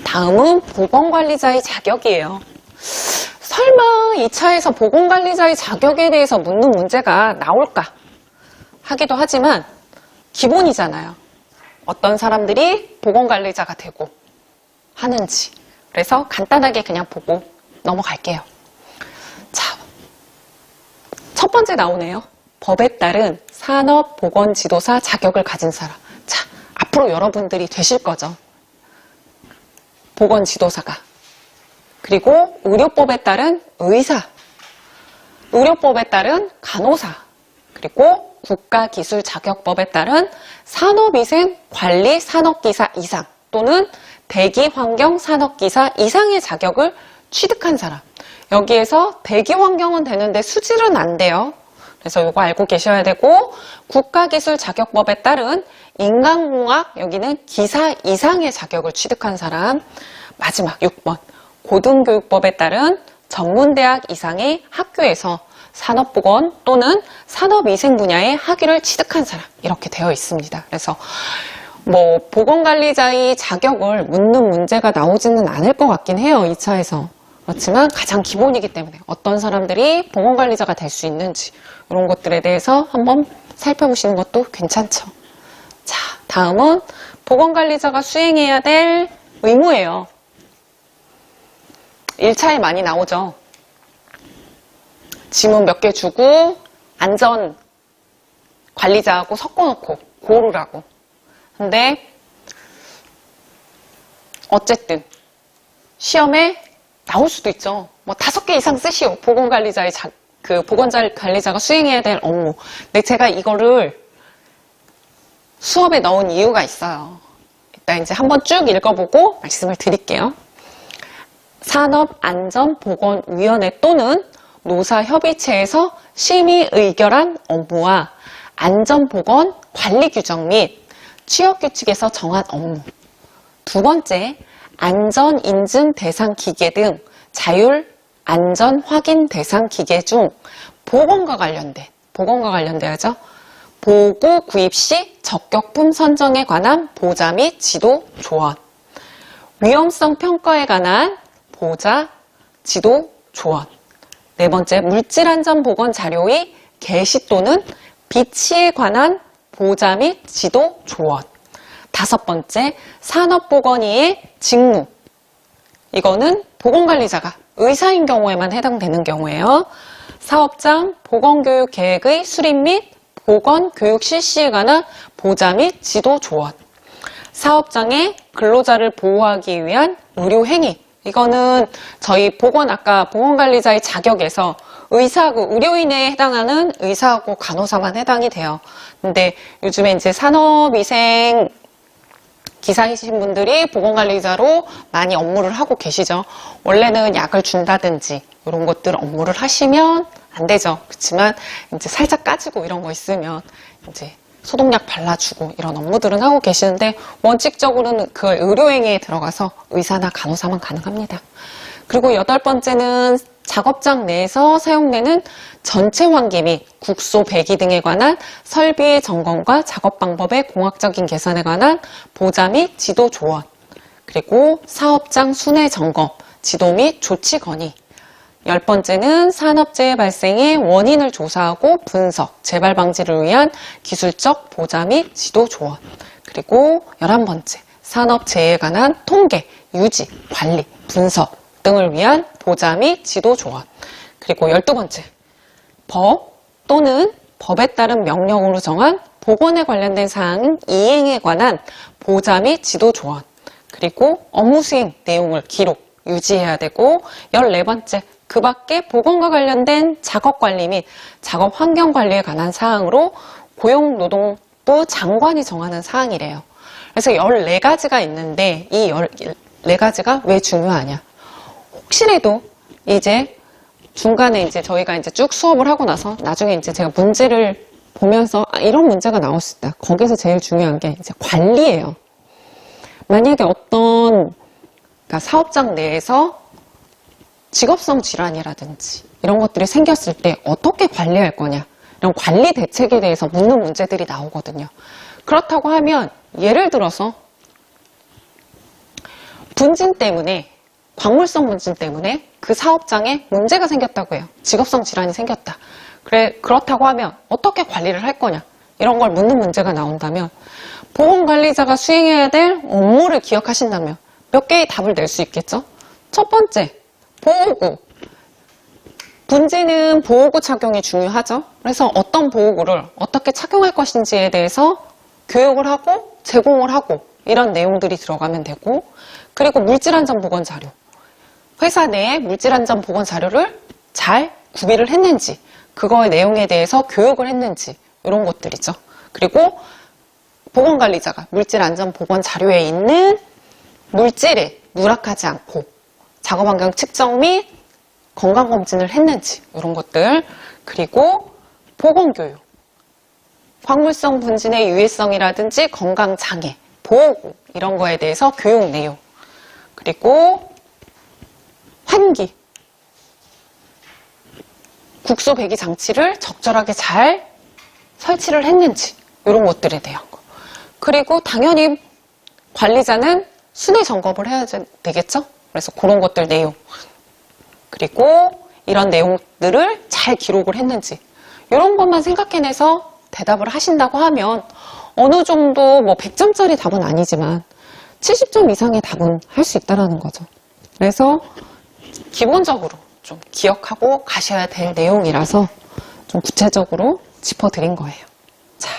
다음은 보건관리자의 자격이에요. 설마 2차에서 보건관리자의 자격에 대해서 묻는 문제가 나올까 하기도 하지만 기본이잖아요. 어떤 사람들이 보건관리자가 되고 하는지. 그래서 간단하게 그냥 보고 넘어갈게요. 자, 첫 번째 나오네요. 법에 따른 산업보건지도사 자격을 가진 사람. 자, 앞으로 여러분들이 되실 거죠. 보건지도사가. 그리고 의료법에 따른 의사, 의료법에 따른 간호사, 그리고 국가기술자격법에 따른 산업위생관리 산업기사 이상 또는 대기환경 산업기사 이상의 자격을 취득한 사람. 여기에서 대기환경은 되는데 수질은 안 돼요. 그래서 이거 알고 계셔야 되고, 국가기술자격법에 따른 인간공학, 여기는 기사 이상의 자격을 취득한 사람. 마지막 6번. 고등교육법에 따른 전문대학 이상의 학교에서 산업보건 또는 산업위생 분야의 학위를 취득한 사람. 이렇게 되어 있습니다. 그래서 보건관리자의 자격을 묻는 문제가 나오지는 않을 것 같긴 해요. 2차에서. 그렇지만 가장 기본이기 때문에 어떤 사람들이 보건관리자가 될 수 있는지 이런 것들에 대해서 한번 살펴보시는 것도 괜찮죠. 자, 다음은 보건관리자가 수행해야 될 의무예요. 1차에 많이 나오죠. 지문 몇 개 주고 안전관리자하고 섞어놓고 고르라고. 근데 어쨌든 시험에 나올 수도 있죠. 5개 이상 쓰시오. 보건관리자가 수행해야 될 업무. 근데 제가 이거를 수업에 넣은 이유가 있어요. 일단 이제 한번 쭉 읽어보고 말씀을 드릴게요. 산업안전보건위원회 또는 노사협의체에서 심의 의결한 업무와 안전보건 관리 규정 및 취업규칙에서 정한 업무. 두 번째, 안전인증 대상 기계 등 자율 안전 확인 대상 기계 중 보건과 관련돼야죠. 보고 구입 시 적격품 선정에 관한 보자 및 지도 조언. 위험성 평가에 관한 보자, 지도, 조언. 네 번째, 물질안전보건 자료의 게시 또는 비치에 관한 보자 및 지도, 조언. 다섯 번째, 산업보건의의 직무. 이거는 보건관리자가 의사인 경우에만 해당되는 경우예요. 사업장 보건교육 계획의 수립 및 보건교육 실시에 관한 보자 및 지도, 조언. 사업장의 근로자를 보호하기 위한 의료행위. 이거는 저희 아까 보건관리자의 자격에서 의사하고 의료인에 해당하는 의사하고 간호사만 해당이 돼요. 근데 요즘에 이제 산업위생 기사이신 분들이 보건관리자로 많이 업무를 하고 계시죠. 원래는 약을 준다든지 이런 것들 업무를 하시면 안 되죠. 그렇지만 이제 살짝 까지고 이런 거 있으면 이제 소독약 발라주고 이런 업무들은 하고 계시는데 원칙적으로는 그 의료행위에 들어가서 의사나 간호사만 가능합니다. 그리고 8번째는 작업장 내에서 사용되는 전체 환기 및 국소 배기 등에 관한 설비의 점검과 작업 방법의 공학적인 개선에 관한 보자 및 지도 조언. 그리고 사업장 순회 점검, 지도 및 조치 건의. 10번째는 산업재해 발생의 원인을 조사하고 분석, 재발 방지를 위한 기술적 보자 및 지도 조언. 그리고 11번째, 산업재해에 관한 통계, 유지, 관리, 분석 등을 위한 보자 및 지도 조언. 그리고 12번째, 법 또는 법에 따른 명령으로 정한 보건에 관련된 사항 이행에 관한 보자 및 지도 조언. 그리고 업무 수행 내용을 기록, 유지해야 되고 14번째, 그 밖에 보건과 관련된 작업관리 및 작업환경관리에 관한 사항으로 고용노동부 장관이 정하는 사항이래요. 그래서 14가지가 있는데 이 14가지가 왜 중요하냐. 혹시라도 이제 중간에 이제 저희가 이제 쭉 수업을 하고 나서 나중에 이제 제가 문제를 보면서 이런 문제가 나올 수 있다. 거기서 제일 중요한 게 이제 관리예요. 만약에 어떤 사업장 내에서 직업성 질환이라든지 이런 것들이 생겼을 때 어떻게 관리할 거냐. 이런 관리 대책에 대해서 묻는 문제들이 나오거든요. 그렇다고 하면 예를 들어서 분진 때문에, 광물성 분진 때문에 그 사업장에 문제가 생겼다고 해요. 직업성 질환이 생겼다. 그렇다고 하면 어떻게 관리를 할 거냐, 이런 걸 묻는 문제가 나온다면, 보건관리자가 수행해야 될 업무를 기억하신다면 몇 개의 답을 낼 수 있겠죠? 첫 번째, 보호구. 분진은 보호구 착용이 중요하죠. 그래서 어떤 보호구를 어떻게 착용할 것인지에 대해서 교육을 하고 제공을 하고 이런 내용들이 들어가면 되고, 그리고 물질안전 보건 자료. 회사 내에 물질안전 보건 자료를 잘 구비를 했는지, 그거의 내용에 대해서 교육을 했는지, 이런 것들이죠. 그리고 보건관리자가 물질안전 보건 자료에 있는 물질에 누락하지 않고 작업환경 측정 및 건강검진을 했는지, 이런 것들. 그리고 보건교육. 광물성 분진의 유해성이라든지 건강장애, 보호구, 이런 거에 대해서 교육 내용. 그리고 환기. 국소 배기 장치를 적절하게 잘 설치를 했는지, 이런 것들에 대한 거. 그리고 당연히 관리자는 순회 점검을 해야 되겠죠? 그래서 그런 것들 내용. 그리고 이런 내용들을 잘 기록을 했는지, 이런 것만 생각해내서 대답을 하신다고 하면 어느 정도 뭐 100점짜리 답은 아니지만 70점 이상의 답은 할 수 있다는 거죠. 그래서 기본적으로 좀 기억하고 가셔야 될 내용이라서 좀 구체적으로 짚어드린 거예요. 자.